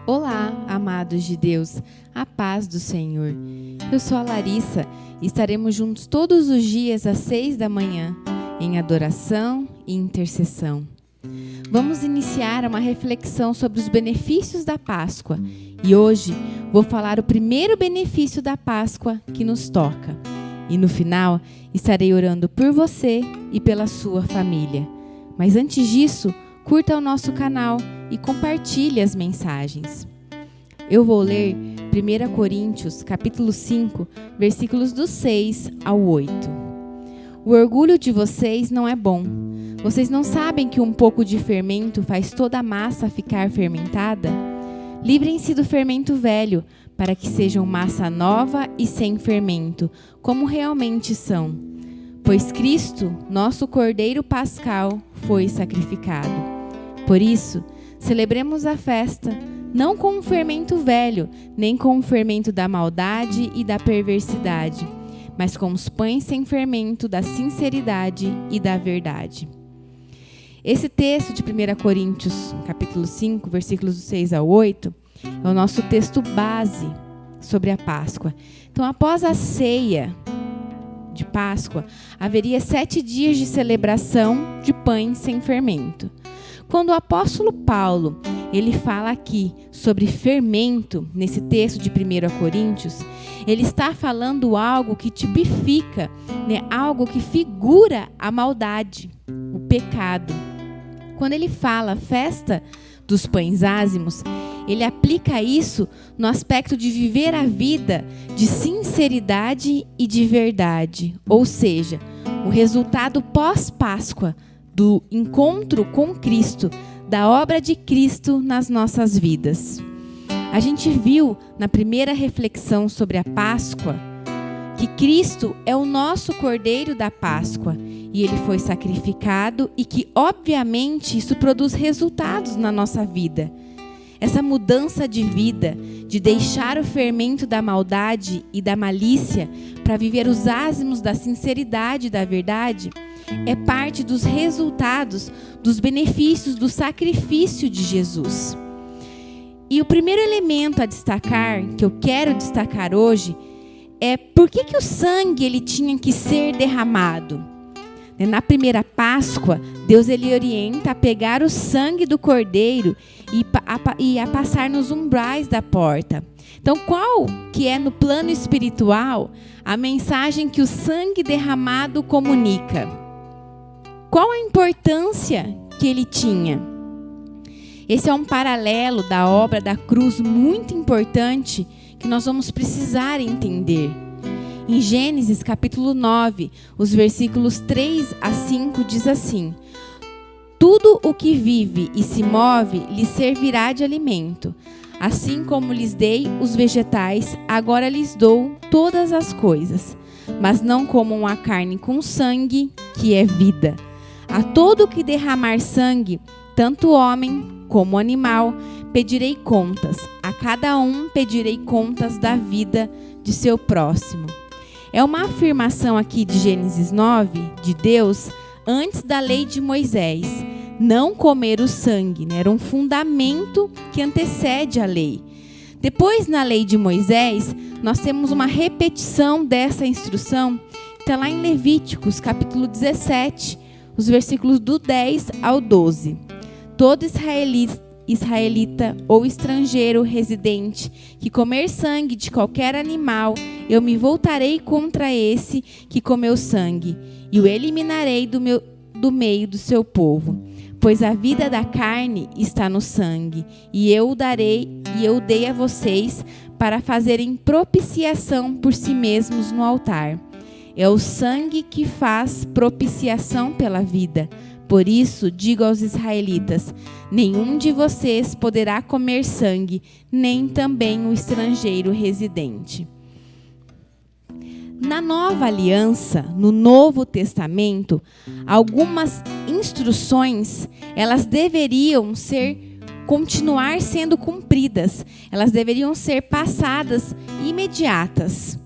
Olá, amados de Deus, a paz do Senhor. Eu sou a Larissa e estaremos juntos todos os dias às 6 da manhã, em adoração e intercessão. Vamos iniciar uma reflexão sobre os benefícios da Páscoa e hoje vou falar o primeiro benefício da Páscoa que nos toca. E no final estarei orando por você e pela sua família. Mas antes disso, curta o nosso canal e compartilhe as mensagens. Eu vou ler 1 Coríntios, capítulo 5, versículos do 6 ao 8. O orgulho de vocês não é bom. Vocês não sabem que um pouco de fermento faz toda a massa ficar fermentada? Livrem-se do fermento velho, para que sejam massa nova e sem fermento, como realmente são. Pois Cristo, nosso Cordeiro Pascal, foi sacrificado. Por isso, celebremos a festa, não com o fermento velho, nem com o fermento da maldade e da perversidade, mas com os pães sem fermento da sinceridade e da verdade. Esse texto de 1 Coríntios, capítulo 5, versículos do 6 ao 8, é o nosso texto base sobre a Páscoa. Então, após a ceia de Páscoa, haveria 7 dias de celebração de pães sem fermento. Quando o apóstolo Paulo, ele fala aqui sobre fermento, nesse texto de 1 Coríntios, ele está falando algo que tipifica, algo que figura a maldade, o pecado. Quando ele fala festa dos pães ázimos, ele aplica isso no aspecto de viver a vida de sinceridade e de verdade, ou seja, o resultado pós-Páscoa, do encontro com Cristo, da obra de Cristo nas nossas vidas. A gente viu na primeira reflexão sobre a Páscoa que Cristo é o nosso Cordeiro da Páscoa e ele foi sacrificado e que, obviamente, isso produz resultados na nossa vida. Essa mudança de vida, de deixar o fermento da maldade e da malícia para viver os ázimos da sinceridade e da verdade, é parte dos resultados, dos benefícios do sacrifício de Jesus. E o primeiro elemento a destacar, que eu quero destacar hoje, é por que o sangue ele tinha que ser derramado. Na primeira Páscoa, Deus ele orienta a pegar o sangue do cordeiro e a passar nos umbrais da porta. Então, qual que é no plano espiritual a mensagem que o sangue derramado comunica? Qual a importância que ele tinha? Esse é um paralelo da obra da cruz muito importante que nós vamos precisar entender. Em Gênesis capítulo 9, os versículos 3 a 5 diz assim: tudo o que vive e se move lhes servirá de alimento. Assim como lhes dei os vegetais, agora lhes dou todas as coisas. Mas não comam a carne com sangue, que é vida. A todo que derramar sangue, tanto homem como animal, pedirei contas. A cada um pedirei contas da vida de seu próximo. É uma afirmação aqui de Gênesis 9, de Deus, antes da lei de Moisés. Não comer o sangue, era um fundamento que antecede a lei. Depois, na lei de Moisés, nós temos uma repetição dessa instrução, que está lá em Levíticos, capítulo 17, os versículos do 10 ao 12. Todo israelita ou estrangeiro residente que comer sangue de qualquer animal, eu me voltarei contra esse que comeu sangue e o eliminarei do meio do seu povo. Pois a vida da carne está no sangue, e eu dei a vocês para fazerem propiciação por si mesmos no altar. É o sangue que faz propiciação pela vida. Por isso, digo aos israelitas: nenhum de vocês poderá comer sangue, nem também o estrangeiro residente. Na Nova Aliança, no Novo Testamento, algumas instruções, elas deveriam continuar sendo cumpridas. Elas deveriam ser passadas imediatas.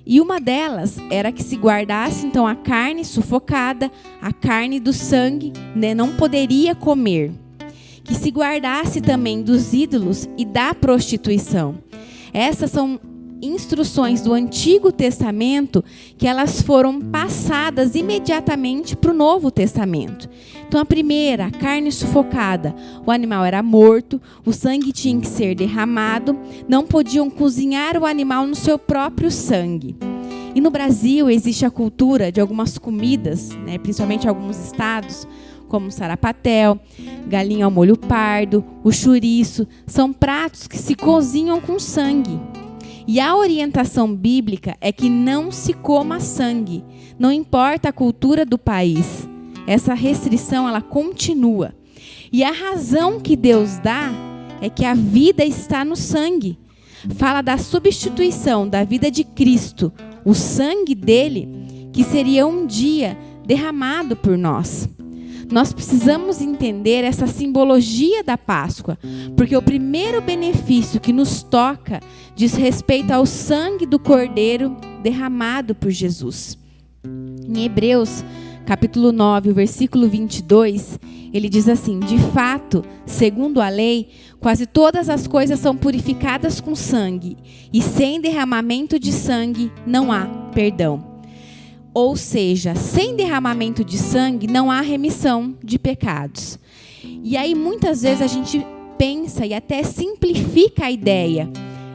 E uma delas era que se guardasse então a carne sufocada, a carne do sangue, não poderia comer. que se guardasse também dos ídolos e da prostituição. Essas são instruções do Antigo Testamento que elas foram passadas imediatamente para o Novo Testamento. Então a primeira, a carne sufocada, o animal era morto, o sangue tinha que ser derramado, não podiam cozinhar o animal no seu próprio sangue. E no Brasil existe a cultura de algumas comidas, né, principalmente em alguns estados, como o sarapatel, galinha ao molho pardo, o chouriço, são pratos que se cozinham com sangue. E a orientação bíblica é que não se coma sangue, não importa a cultura do país. Essa restrição, ela continua. E a razão que Deus dá é que a vida está no sangue. Fala da substituição da vida de Cristo, o sangue dele, que seria um dia derramado por nós. Nós precisamos entender essa simbologia da Páscoa, porque o primeiro benefício que nos toca diz respeito ao sangue do Cordeiro derramado por Jesus. Em Hebreus, capítulo 9, o versículo 22, ele diz assim: de fato, segundo a lei, quase todas as coisas são purificadas com sangue, e sem derramamento de sangue não há perdão. Ou seja, sem derramamento de sangue não há remissão de pecados. E aí muitas vezes a gente pensa e até simplifica a ideia.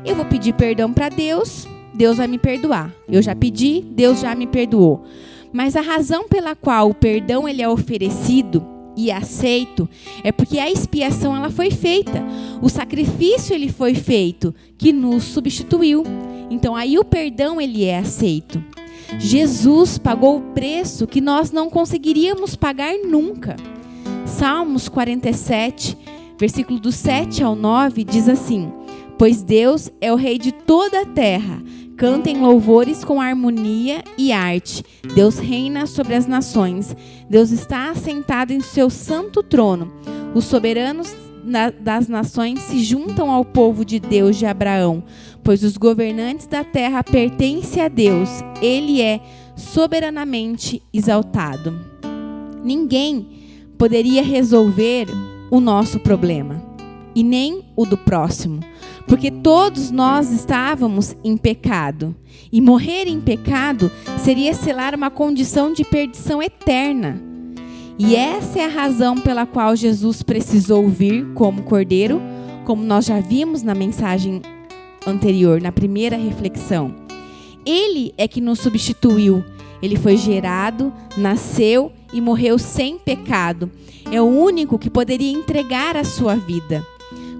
Eu vou pedir perdão para Deus, Deus vai me perdoar. Eu já pedi, Deus já me perdoou. Mas a razão pela qual o perdão ele é oferecido e aceito é porque a expiação ela foi feita. O sacrifício ele foi feito que nos substituiu. Então aí o perdão ele é aceito. Jesus pagou o preço que nós não conseguiríamos pagar nunca. Salmos 47, versículo do 7 ao 9, diz assim: pois Deus é o Rei de toda a terra, cantem louvores com harmonia e arte. Deus reina sobre as nações, Deus está assentado em seu santo trono. Os soberanos das nações se juntam ao povo de Deus de Abraão, pois os governantes da terra pertencem a Deus, ele é soberanamente exaltado. Ninguém poderia resolver o nosso problema, e nem o do próximo, porque todos nós estávamos em pecado, e morrer em pecado seria selar uma condição de perdição eterna. E essa é a razão pela qual Jesus precisou vir como Cordeiro, como nós já vimos na mensagem anterior, na primeira reflexão. Ele é que nos substituiu. Ele foi gerado, nasceu e morreu sem pecado. É o único que poderia entregar a sua vida.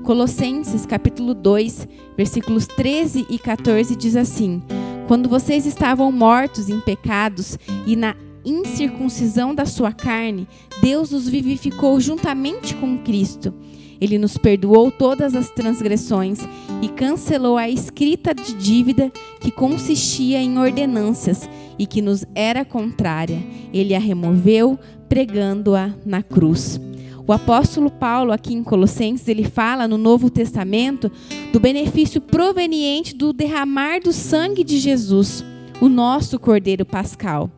Colossenses capítulo 2, versículos 13 e 14 diz assim: quando vocês estavam mortos em pecados e na incircuncisão da sua carne, Deus os vivificou juntamente com Cristo. Ele nos perdoou todas as transgressões e cancelou a escrita de dívida que consistia em ordenanças e que nos era contrária. Ele a removeu, pregando-a na cruz. O apóstolo Paulo, aqui em Colossenses, ele fala no Novo Testamento do benefício proveniente do derramar do sangue de Jesus, o nosso Cordeiro Pascal.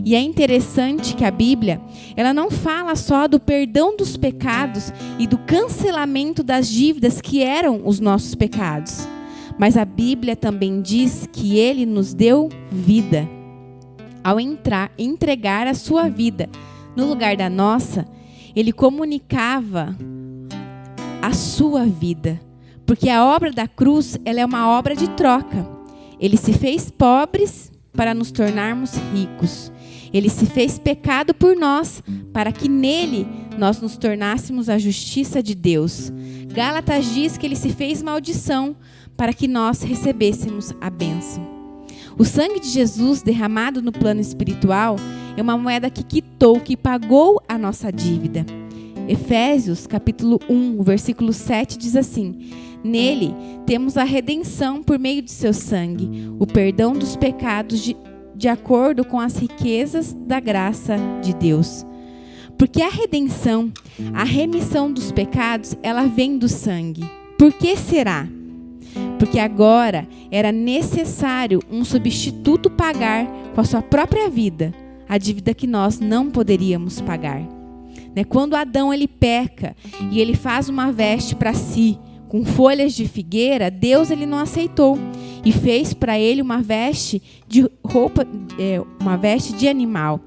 E é interessante que a Bíblia, ela não fala só do perdão dos pecados e do cancelamento das dívidas que eram os nossos pecados, mas a Bíblia também diz que ele nos deu vida. Ao entregar a sua vida no lugar da nossa, ele comunicava a sua vida, porque a obra da cruz, ela é uma obra de troca. Ele se fez pobres para nos tornarmos ricos. Ele se fez pecado por nós, para que nele nós nos tornássemos a justiça de Deus. Gálatas diz que ele se fez maldição, para que nós recebêssemos a bênção. O sangue de Jesus derramado no plano espiritual é uma moeda que quitou, que pagou a nossa dívida. Efésios capítulo 1, versículo 7 diz assim: nele temos a redenção por meio de seu sangue, o perdão dos pecados de acordo com as riquezas da graça de Deus. Porque a redenção, a remissão dos pecados, ela vem do sangue. Por que será? Porque agora era necessário um substituto pagar com a sua própria vida a dívida que nós não poderíamos pagar. Quando Adão ele peca e ele faz uma veste para si com folhas de figueira, Deus ele não aceitou e fez para ele uma veste de roupa, uma veste de animal.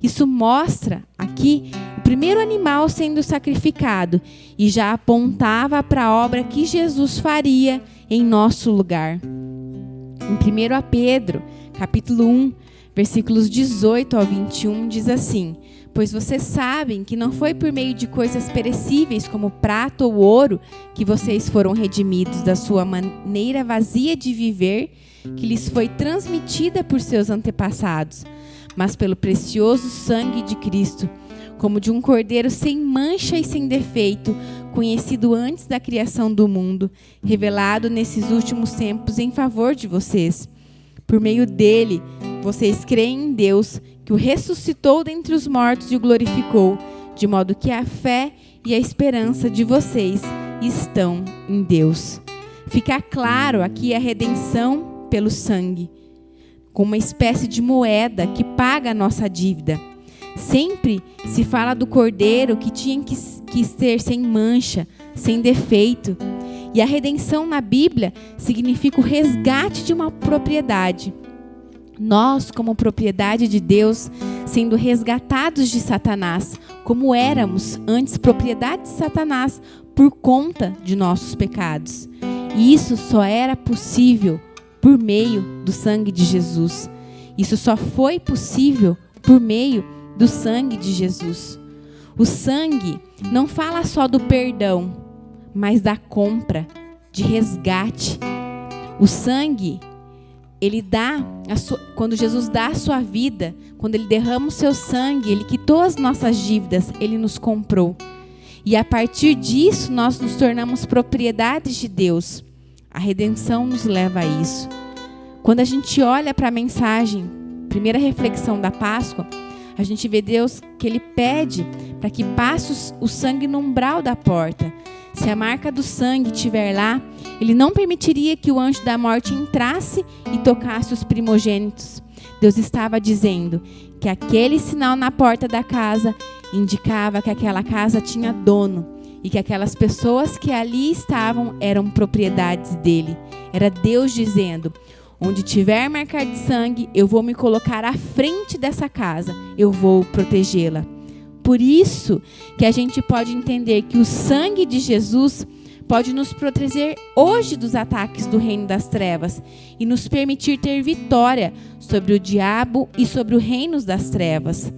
Isso mostra aqui o primeiro animal sendo sacrificado e já apontava para a obra que Jesus faria em nosso lugar. Em 1 Pedro, capítulo 1, versículos 18 ao 21, diz assim: pois vocês sabem que não foi por meio de coisas perecíveis como prata ou ouro que vocês foram redimidos da sua maneira vazia de viver, que lhes foi transmitida por seus antepassados, mas pelo precioso sangue de Cristo, como de um cordeiro sem mancha e sem defeito, conhecido antes da criação do mundo, revelado nesses últimos tempos em favor de vocês. Por meio dele, vocês creem em Deus, que o ressuscitou dentre os mortos e o glorificou, de modo que a fé e a esperança de vocês estão em Deus. Fica claro aqui a redenção pelo sangue, como uma espécie de moeda que paga a nossa dívida. Sempre se fala do cordeiro que tinha que ser sem mancha, sem defeito. E a redenção na Bíblia significa o resgate de uma propriedade. Nós, como propriedade de Deus, sendo resgatados de Satanás, como éramos antes propriedade de Satanás por conta de nossos pecados. E isso só era possível por meio do sangue de Jesus. Isso só foi possível por meio do sangue de Jesus. O sangue não fala só do perdão, mas da compra, de resgate. O sangue, ele dá, quando Jesus dá a sua vida, quando ele derrama o seu sangue, ele quitou as nossas dívidas, ele nos comprou. E a partir disso, nós nos tornamos propriedades de Deus. A redenção nos leva a isso. Quando a gente olha para a mensagem, primeira reflexão da Páscoa, a gente vê Deus que ele pede para que passe o sangue no umbral da porta. Se a marca do sangue estiver lá, ele não permitiria que o anjo da morte entrasse e tocasse os primogênitos. Deus estava dizendo que aquele sinal na porta da casa indicava que aquela casa tinha dono e que aquelas pessoas que ali estavam eram propriedades dele. Era Deus dizendo: onde tiver marca de sangue, eu vou me colocar à frente dessa casa, eu vou protegê-la. Por isso que a gente pode entender que o sangue de Jesus pode nos proteger hoje dos ataques do reino das trevas e nos permitir ter vitória sobre o diabo e sobre o reino das trevas.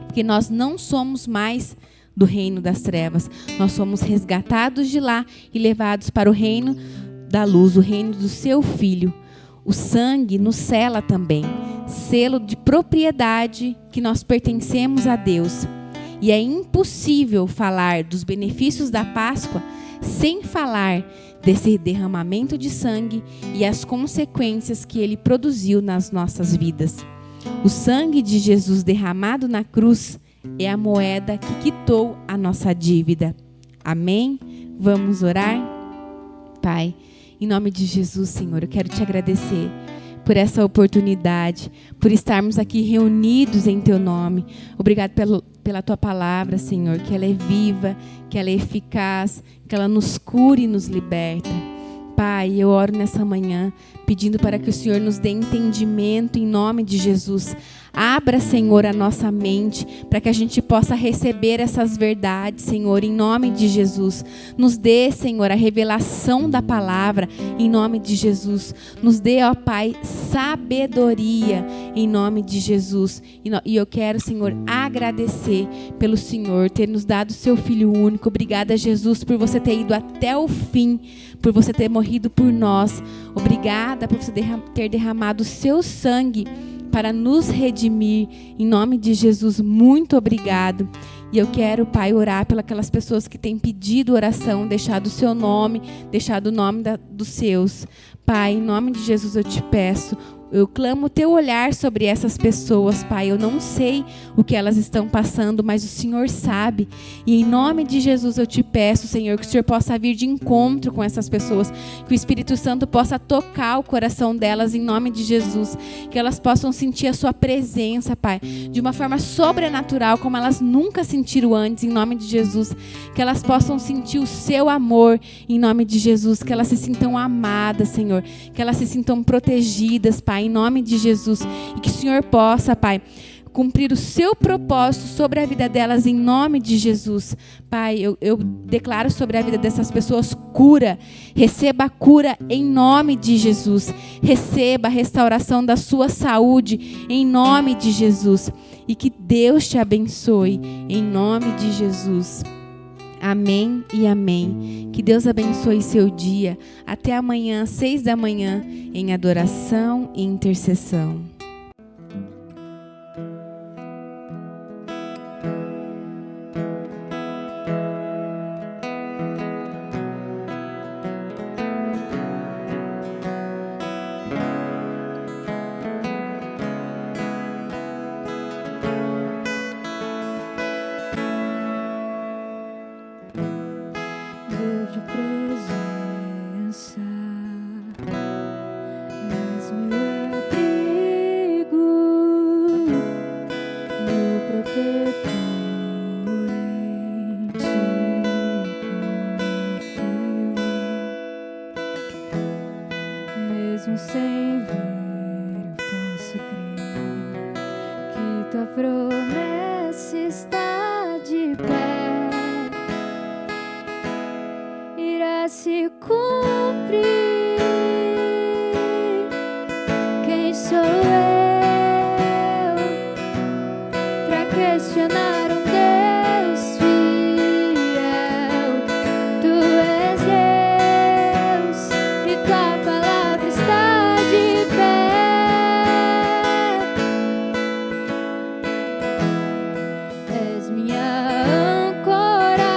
Porque nós não somos mais do reino das trevas, nós somos resgatados de lá e levados para o reino da luz, o reino do seu Filho. O sangue nos sela também, selo de propriedade que nós pertencemos a Deus. E é impossível falar dos benefícios da Páscoa sem falar desse derramamento de sangue e as consequências que ele produziu nas nossas vidas. O sangue de Jesus derramado na cruz é a moeda que quitou a nossa dívida. Amém? Vamos orar? Pai, em nome de Jesus, Senhor, eu quero te agradecer por essa oportunidade, por estarmos aqui reunidos em Teu nome. Obrigado pela Tua palavra, Senhor, que ela é viva, que ela é eficaz, que ela nos cura e nos liberta. Pai, eu oro nessa manhã, pedindo para que o Senhor nos dê entendimento em nome de Jesus. Abra, Senhor, a nossa mente para que a gente possa receber essas verdades, Senhor, em nome de Jesus. Nos dê, Senhor, a revelação da palavra em nome de Jesus. Nos dê, ó Pai, sabedoria em nome de Jesus. E eu quero, Senhor, agradecer pelo Senhor ter nos dado o seu Filho único. Obrigada, Jesus, por você ter ido até o fim, por você ter morrido por nós. Obrigada por você ter derramado o seu sangue para nos redimir. Em nome de Jesus, muito obrigado. E eu quero, Pai, orar pelas pessoas que têm pedido oração, deixado o seu nome, deixado o nome dos seus. Pai, em nome de Jesus eu te peço, eu clamo o teu olhar sobre essas pessoas, Pai. Eu não sei o que elas estão passando, mas o Senhor sabe. E em nome de Jesus eu te peço, Senhor, que o Senhor possa vir de encontro com essas pessoas, que o Espírito Santo possa tocar o coração delas em nome de Jesus, que elas possam sentir a sua presença, Pai, de uma forma sobrenatural, como elas nunca sentiram antes, em nome de Jesus, que elas possam sentir o seu amor em nome de Jesus, que elas se sintam amadas, Senhor, que elas se sintam protegidas, Pai, em nome de Jesus, e que o Senhor possa, Pai, cumprir o seu propósito sobre a vida delas em nome de Jesus. Pai, eu declaro sobre a vida dessas pessoas cura. Receba a cura em nome de Jesus. Receba a restauração da sua saúde em nome de Jesus. E que Deus te abençoe em nome de Jesus. Amém e amém. Que Deus abençoe seu dia. Até amanhã, 6 da manhã, em adoração e intercessão. De presença, és meu abrigo, meu protetor, em ti confio. Mesmo sem ver, eu posso crer que tua promessa está de pé. Irá se cumprir. Quem sou eu para questionar um Deus fiel? Tu és Deus e tua palavra está de pé. És minha âncora,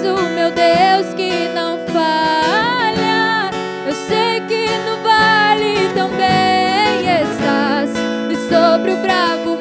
o pra